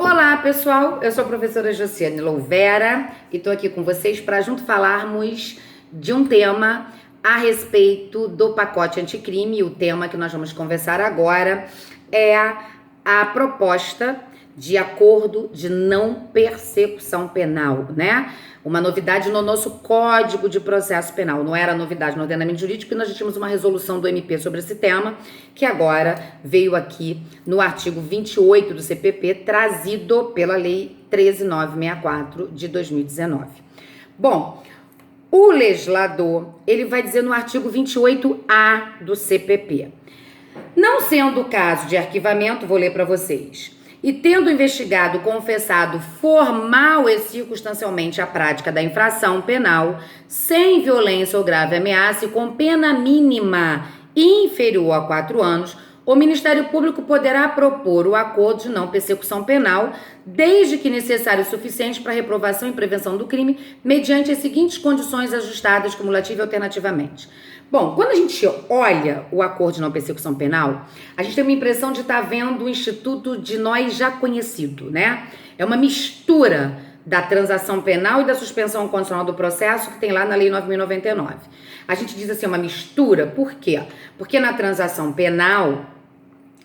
Olá, pessoal. Eu sou a professora Josiane Louvera e estou aqui com vocês para junto falarmos de um tema a respeito do pacote anticrime. O tema que nós vamos conversar agora é a proposta de acordo de não persecução penal, né? Uma novidade no nosso Código de Processo Penal. Não era novidade no ordenamento jurídico, porque nós já tínhamos uma resolução do MP sobre esse tema, que agora veio aqui no artigo 28 do CPP, trazido pela Lei 13.964 de 2019. Bom, o legislador, ele vai dizer no artigo 28A do CPP. Não sendo o caso de arquivamento, vou ler para vocês, e tendo investigado, confessado formal e circunstancialmente a prática da infração penal, sem violência ou grave ameaça e com pena mínima inferior a 4 anos, o Ministério Público poderá propor o acordo de não persecução penal, desde que necessário e suficiente para reprovação e prevenção do crime, mediante as seguintes condições ajustadas cumulativa e alternativamente. Bom, quando a gente olha o acordo de não persecução penal, a gente tem uma impressão de estar vendo o instituto de nós já conhecido, né? É uma mistura da transação penal e da suspensão condicional do processo que tem lá na Lei 9.099. A gente diz assim, uma mistura, por quê? Porque na transação penal,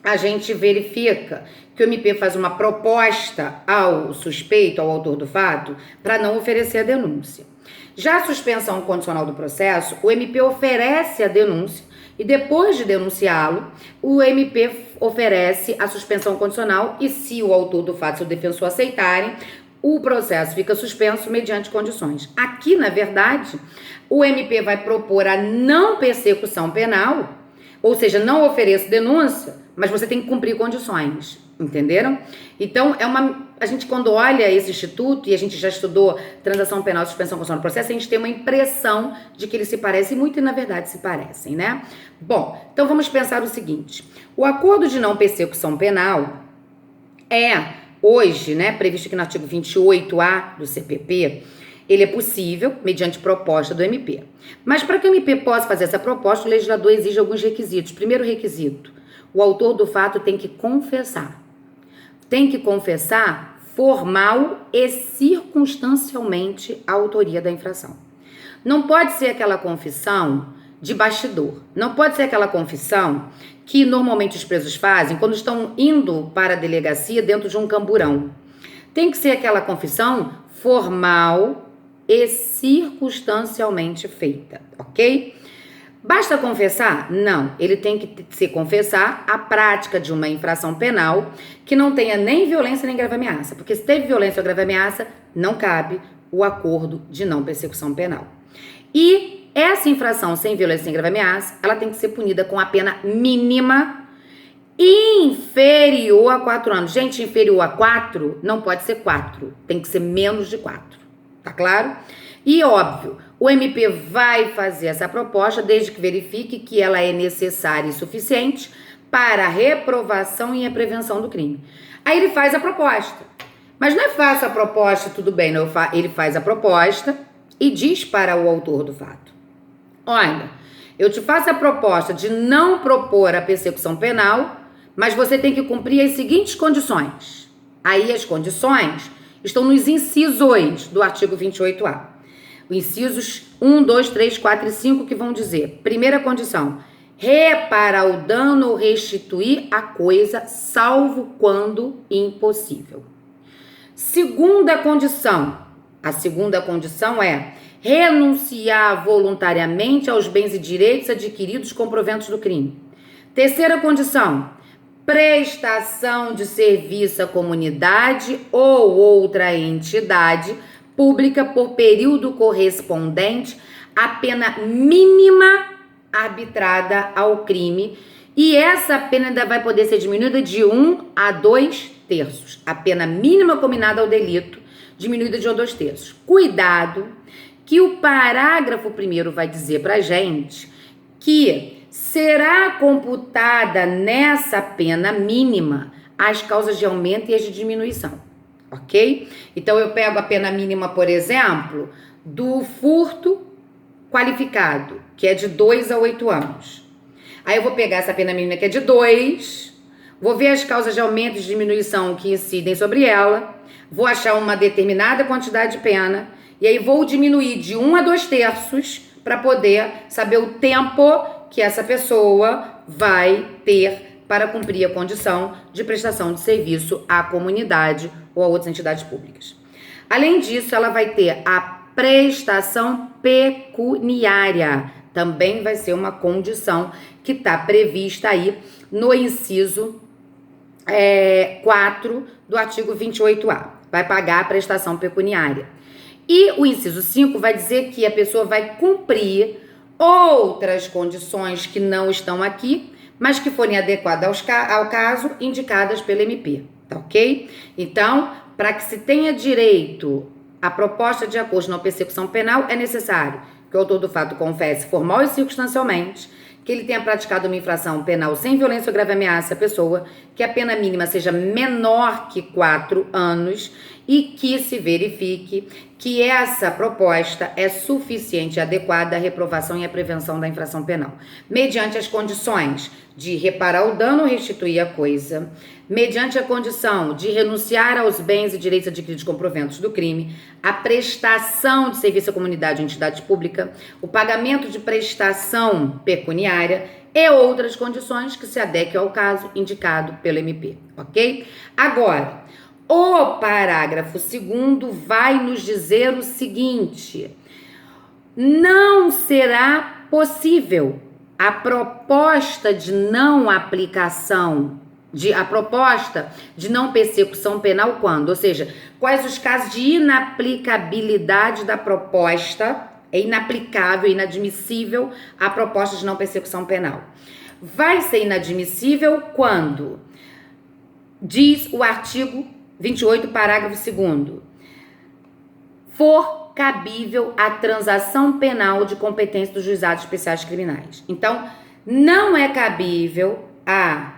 a gente verifica que o MP faz uma proposta ao suspeito, ao autor do fato, para não oferecer a denúncia. Já a suspensão condicional do processo, o MP oferece a denúncia e depois de denunciá-lo, o MP oferece a suspensão condicional e se o autor do fato e o defensor aceitarem, o processo fica suspenso mediante condições. Aqui, na verdade, o MP vai propor a não persecução penal, ou seja, não ofereço denúncia, mas você tem que cumprir condições, entenderam? Então, a gente quando olha esse instituto, e a gente já estudou transação penal e suspensão condicional do processo, a gente tem uma impressão de que eles se parecem muito e na verdade se parecem, né? Bom, então vamos pensar o seguinte, o acordo de não persecução penal é hoje, né, previsto aqui no artigo 28A do CPP, ele é possível mediante proposta do MP. Mas para que o MP possa fazer essa proposta, o legislador exige alguns requisitos. Primeiro requisito, o autor do fato tem que confessar. Tem que confessar formal e circunstancialmente a autoria da infração. Não pode ser aquela confissão de bastidor. Não pode ser aquela confissão que normalmente os presos fazem quando estão indo para a delegacia dentro de um camburão. Tem que ser aquela confissão formal e circunstancialmente feita, ok? Basta confessar? Não. Ele tem que se confessar a prática de uma infração penal que não tenha nem violência nem grave ameaça. Porque se teve violência ou grave ameaça, não cabe o acordo de não persecução penal. E essa infração sem violência nem grave ameaça, ela tem que ser punida com a pena mínima inferior a 4 anos. Gente, inferior a 4 não pode ser 4. Tem que ser menos de 4. Tá claro? E óbvio, o MP vai fazer essa proposta desde que verifique que ela é necessária e suficiente para a reprovação e a prevenção do crime. Aí ele faz a proposta. Mas não é fácil a proposta, tudo bem, não, ele faz a proposta e diz para o autor do fato: olha, eu te faço a proposta de não propor a persecução penal, mas você tem que cumprir as seguintes condições. Aí as condições estão nos incisos do artigo 28A. Os incisos 1, 2, 3, 4 e 5 que vão dizer: primeira condição, reparar o dano ou restituir a coisa, salvo quando impossível. Segunda condição, a segunda condição é renunciar voluntariamente aos bens e direitos adquiridos com proventos do crime. Terceira condição, prestação de serviço à comunidade ou outra entidade pública por período correspondente à pena mínima arbitrada ao crime, e essa pena ainda vai poder ser diminuída de 1 a 2 terços. A pena mínima combinada ao delito, diminuída de 1 a 2 terços. Cuidado, que o parágrafo 1º vai dizer pra gente que será computada nessa pena mínima as causas de aumento e as de diminuição. Ok? Então, eu pego a pena mínima, por exemplo, do furto qualificado, que é de 2 a 8 anos. Aí eu vou pegar essa pena mínima que é de 2, vou ver as causas de aumento e de diminuição que incidem sobre ela, vou achar uma determinada quantidade de pena, e aí vou diminuir de 1 a 2/3 para poder saber o tempo que essa pessoa vai ter para cumprir a condição de prestação de serviço à comunidade ou a outras entidades públicas. Além disso, ela vai ter a prestação pecuniária. Também vai ser uma condição que está prevista aí no inciso 4 do artigo 28A. Vai pagar a prestação pecuniária. E o inciso 5 vai dizer que a pessoa vai cumprir outras condições que não estão aqui, mas que forem adequadas ao caso, indicadas pelo MP, tá ok? Então, para que se tenha direito à proposta de acordo de não persecução penal, é necessário que o autor do fato confesse formal e circunstancialmente que ele tenha praticado uma infração penal sem violência ou grave ameaça à pessoa, que a pena mínima seja menor que 4 anos e que se verifique que essa proposta é suficiente e adequada à reprovação e à prevenção da infração penal, mediante as condições de reparar o dano ou restituir a coisa, mediante a condição de renunciar aos bens e direitos adquiridos com proventos do crime, a prestação de serviço à comunidade ou entidade pública, o pagamento de prestação pecuniária e outras condições que se adequem ao caso indicado pelo MP, ok? Agora, o parágrafo 2º vai nos dizer o seguinte: não será possível a proposta de não aplicação, a proposta de não persecução penal quando? Ou seja, quais os casos de inaplicabilidade da proposta, é inaplicável, inadmissível a proposta de não persecução penal. Vai ser inadmissível quando? Diz o artigo 28, parágrafo 2º, for cabível a transação penal de competência dos juizados especiais criminais. Então, não é cabível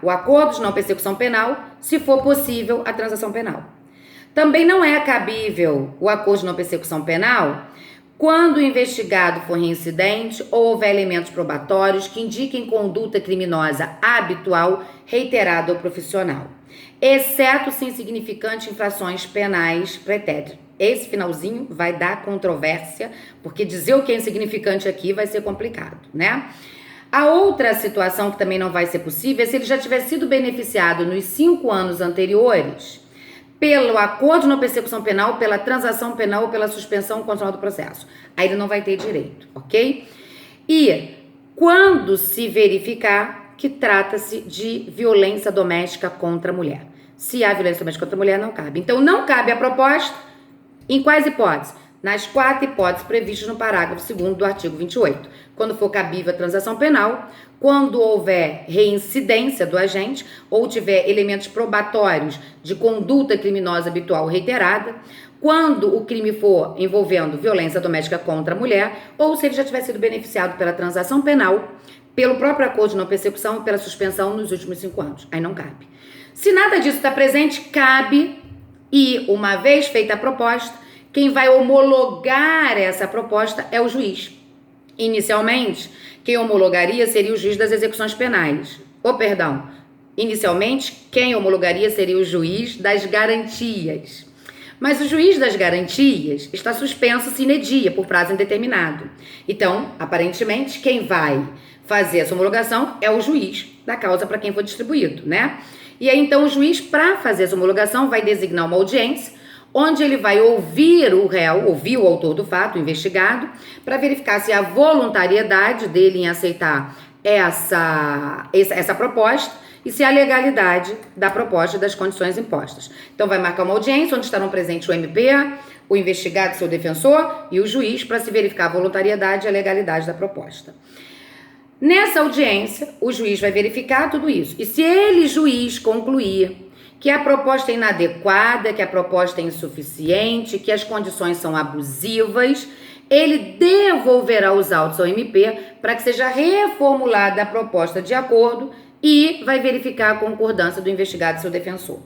o acordo de não persecução penal se for possível a transação penal. Também não é cabível o acordo de não persecução penal quando o investigado for reincidente ou houver elementos probatórios que indiquem conduta criminosa habitual, reiterada ou profissional, exceto se insignificantes infrações penais pretéritas. Esse finalzinho vai dar controvérsia, porque dizer o que é insignificante aqui vai ser complicado, né? A outra situação que também não vai ser possível é se ele já tiver sido beneficiado nos 5 anos anteriores pelo acordo de não persecução penal, pela transação penal ou pela suspensão condicional do processo. Aí ele não vai ter direito, ok? E quando se verificar que trata-se de violência doméstica contra a mulher. Se há violência doméstica contra a mulher, não cabe. Então, não cabe a proposta em quais hipóteses? Nas 4 hipóteses previstas no parágrafo 2º do artigo 28. Quando for cabível a transação penal, quando houver reincidência do agente ou tiver elementos probatórios de conduta criminosa habitual reiterada, quando o crime for envolvendo violência doméstica contra a mulher ou se ele já tiver sido beneficiado pela transação penal, pelo próprio acordo de não persecução e pela suspensão nos últimos 5 anos. Aí não cabe. Se nada disso está presente, cabe, e uma vez feita a proposta, quem vai homologar essa proposta é o juiz. Inicialmente, quem homologaria seria o juiz das execuções penais. Inicialmente, quem homologaria seria o juiz das garantias. Mas o juiz das garantias está suspenso sine die, por prazo indeterminado. Então, aparentemente, quem vai fazer essa homologação é o juiz da causa para quem for distribuído, né? E aí, então, o juiz, para fazer essa homologação, vai designar uma audiência, onde ele vai ouvir o réu, ouvir o autor do fato, o investigado, para verificar se há voluntariedade dele em aceitar essa proposta e se há legalidade da proposta e das condições impostas. Então, vai marcar uma audiência onde estarão presentes o MP, o investigado, seu defensor e o juiz para se verificar a voluntariedade e a legalidade da proposta. Nessa audiência, o juiz vai verificar tudo isso. E se ele, juiz, concluir que a proposta é inadequada, que a proposta é insuficiente, que as condições são abusivas, ele devolverá os autos ao MP para que seja reformulada a proposta de acordo e vai verificar a concordância do investigado e seu defensor.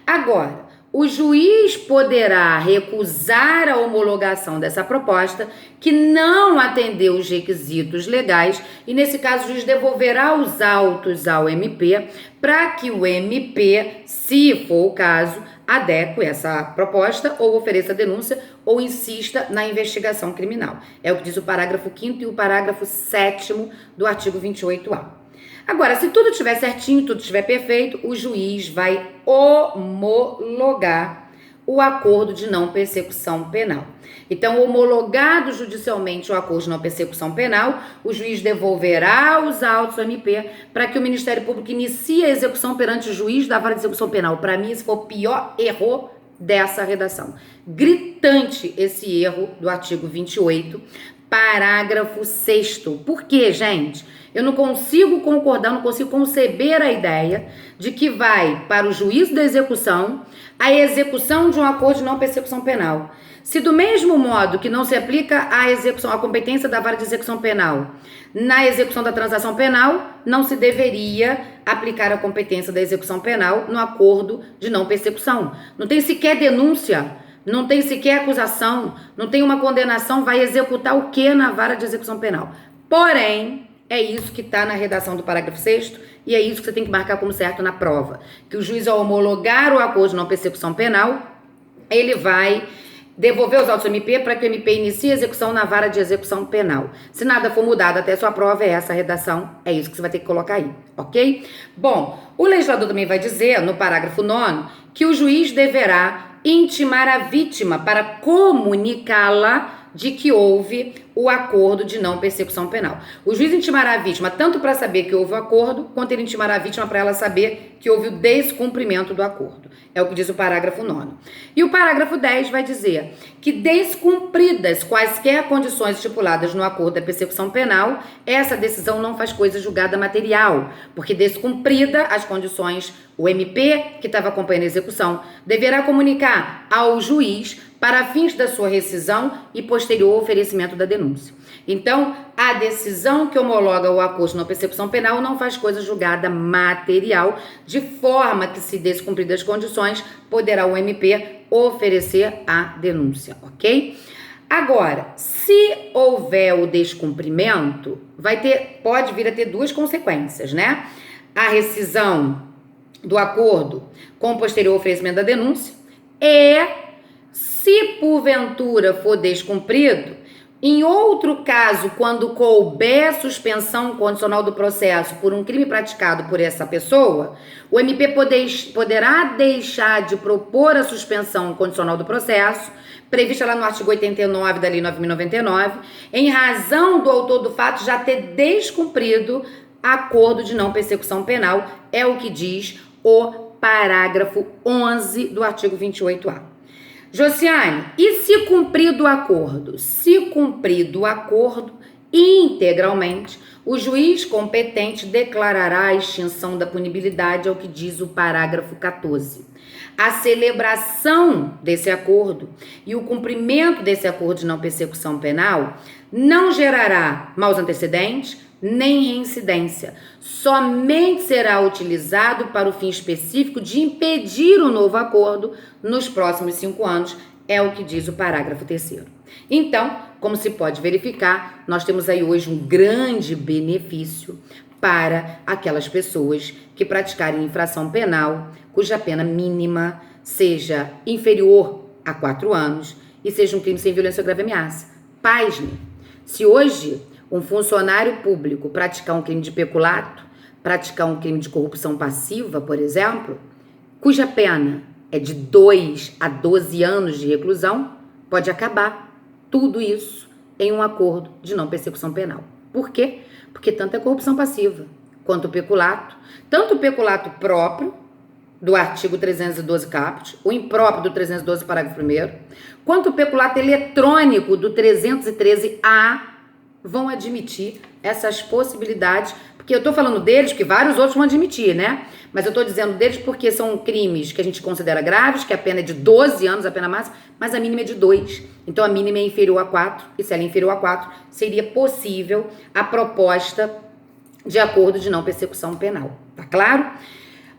Agora, o juiz poderá recusar a homologação dessa proposta que não atendeu os requisitos legais e, nesse caso, o juiz devolverá os autos ao MP para que o MP, se for o caso, adeque essa proposta ou ofereça denúncia ou insista na investigação criminal. É o que diz o parágrafo 5º e o parágrafo 7º do artigo 28A. Agora, se tudo estiver certinho, tudo estiver perfeito, o juiz vai homologar o acordo de não persecução penal. Então, homologado judicialmente o acordo de não persecução penal, o juiz devolverá os autos ao MP para que o Ministério Público inicie a execução perante o juiz da vara de execução penal. Para mim, esse foi o pior erro dessa redação. Gritante esse erro do artigo 28, parágrafo 6º. Por quê, gente? Eu não consigo concordar, não consigo conceber a ideia de que vai para o juízo da execução a execução de um acordo de não persecução penal. Se do mesmo modo que não se aplica a execução, a competência da vara de execução penal na execução da transação penal, não se deveria aplicar a competência da execução penal no acordo de não persecução. Não tem sequer denúncia, não tem sequer acusação, não tem uma condenação, vai executar o que na vara de execução penal? Porém, é isso que está na redação do parágrafo 6º e é isso que você tem que marcar como certo na prova. Que o juiz, ao homologar o acordo de não persecução penal, ele vai devolver os autos ao MP para que o MP inicie a execução na vara de execução penal. Se nada for mudado até a sua prova, é essa a redação, é isso que você vai ter que colocar aí, ok? Bom, o legislador também vai dizer, no parágrafo 9º, que o juiz deverá intimar a vítima para comunicá-la de que houve o acordo de não persecução penal. O juiz intimará a vítima tanto para saber que houve o acordo, quanto ele intimará a vítima para ela saber que houve o descumprimento do acordo. É o que diz o parágrafo 9º. E o parágrafo 10 vai dizer que, descumpridas quaisquer condições estipuladas no acordo da persecução penal, essa decisão não faz coisa julgada material, porque descumprida as condições, o MP, que estava acompanhando a execução, deverá comunicar ao juiz para fins da sua rescisão e posterior oferecimento da denúncia. Então, a decisão que homologa o acordo de não persecução penal não faz coisa julgada material, de forma que, se descumpridas as condições, poderá o MP oferecer a denúncia, ok? Agora, se houver o descumprimento, pode vir a ter duas consequências, né? A rescisão do acordo com o posterior oferecimento da denúncia e, se porventura for descumprido, em outro caso, quando couber suspensão condicional do processo por um crime praticado por essa pessoa, o MP poderá deixar de propor a suspensão condicional do processo, prevista lá no artigo 89 da Lei 9.099, em razão do autor do fato já ter descumprido acordo de não persecução penal, é o que diz o parágrafo 11 do artigo 28A. Josiane, e se cumprido o acordo? Se cumprido o acordo integralmente, o juiz competente declarará a extinção da punibilidade, é o que diz o parágrafo 14. A celebração desse acordo e o cumprimento desse acordo de não persecução penal não gerará maus antecedentes, nem reincidência. Somente será utilizado para o fim específico de impedir o novo acordo nos próximos 5 anos, é o que diz o parágrafo 3º. Então, como se pode verificar, nós temos aí hoje um grande benefício para aquelas pessoas que praticarem infração penal, cuja pena mínima seja inferior a 4 anos e seja um crime sem violência ou grave ameaça. Pasme, se hoje um funcionário público praticar um crime de peculato, praticar um crime de corrupção passiva, por exemplo, cuja pena é de 2 a 12 anos de reclusão, pode acabar tudo isso em um acordo de não persecução penal. Por quê? Porque tanto a corrupção passiva quanto o peculato, tanto o peculato próprio do artigo 312 caput, o impróprio do 312 parágrafo 1º, quanto o peculato eletrônico do 313A, vão admitir essas possibilidades, porque eu tô falando deles, porque vários outros vão admitir, né? Mas eu tô dizendo deles porque são crimes que a gente considera graves, que a pena é de 12 anos, a pena máxima, mas a mínima é de 2. Então a mínima é inferior a 4, e se ela é inferior a 4, seria possível a proposta de acordo de não persecução penal. Tá claro?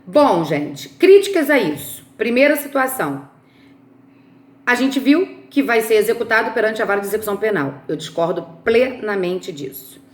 Bom, gente, críticas a isso. Primeira situação. A gente viu que vai ser executado perante a vara de execução penal. Eu discordo plenamente disso.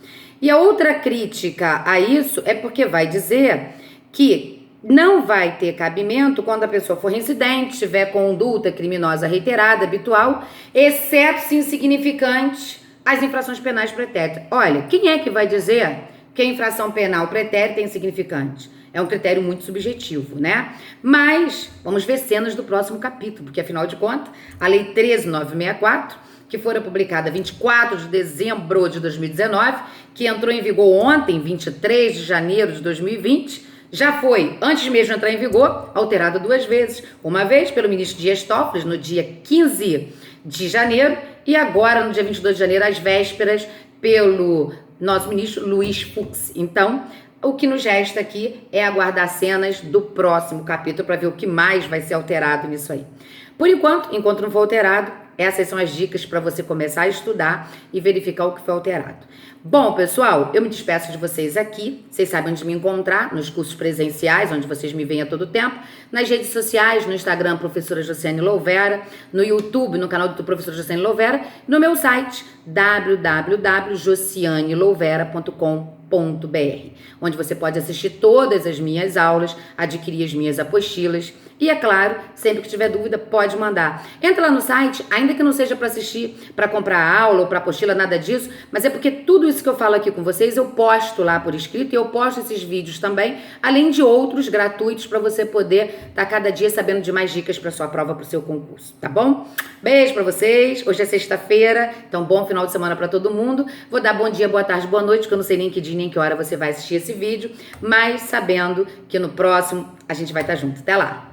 E a outra crítica a isso é porque vai dizer que não vai ter cabimento quando a pessoa for reincidente, tiver conduta criminosa reiterada, habitual, exceto se insignificante as infrações penais pretéritas. Olha, quem é que vai dizer que a infração penal pretérita é insignificante? É um critério muito subjetivo, né? Mas vamos ver cenas do próximo capítulo, porque afinal de contas, a Lei 13.964, que foi publicada 24 de dezembro de 2019, que entrou em vigor ontem, 23 de janeiro de 2020, já foi, antes mesmo de entrar em vigor, alterada 2 vezes. Uma vez pelo ministro Dias Toffoli, no dia 15 de janeiro, e agora, no dia 22 de janeiro, às vésperas, pelo nosso ministro Luiz Fux. Então, o que nos resta aqui é aguardar cenas do próximo capítulo para ver o que mais vai ser alterado nisso aí. Por enquanto não for alterado, essas são as dicas para você começar a estudar e verificar o que foi alterado. Bom, pessoal, eu me despeço de vocês aqui. Vocês sabem onde me encontrar, nos cursos presenciais, onde vocês me veem a todo tempo, nas redes sociais, no Instagram, Professora Josiane Louveira, no YouTube, no canal do Professora Josiane Louveira, no meu site, www.josianelouveira.com.br, onde você pode assistir todas as minhas aulas, adquirir as minhas apostilas e, é claro, sempre que tiver dúvida, pode mandar. Entra lá no site, ainda que não seja para assistir, para comprar aula ou para apostila, nada disso, mas é porque tudo isso que eu falo aqui com vocês, eu posto lá por escrito e eu posto esses vídeos também, além de outros gratuitos para você poder estar cada dia sabendo de mais dicas para sua prova, para o seu concurso, tá bom? Beijo para vocês, hoje é sexta-feira, então bom final de semana para todo mundo. Vou dar bom dia, boa tarde, boa noite, porque eu não sei nem que dia nem que hora você vai assistir esse vídeo, mas sabendo que no próximo a gente vai estar junto. Até lá!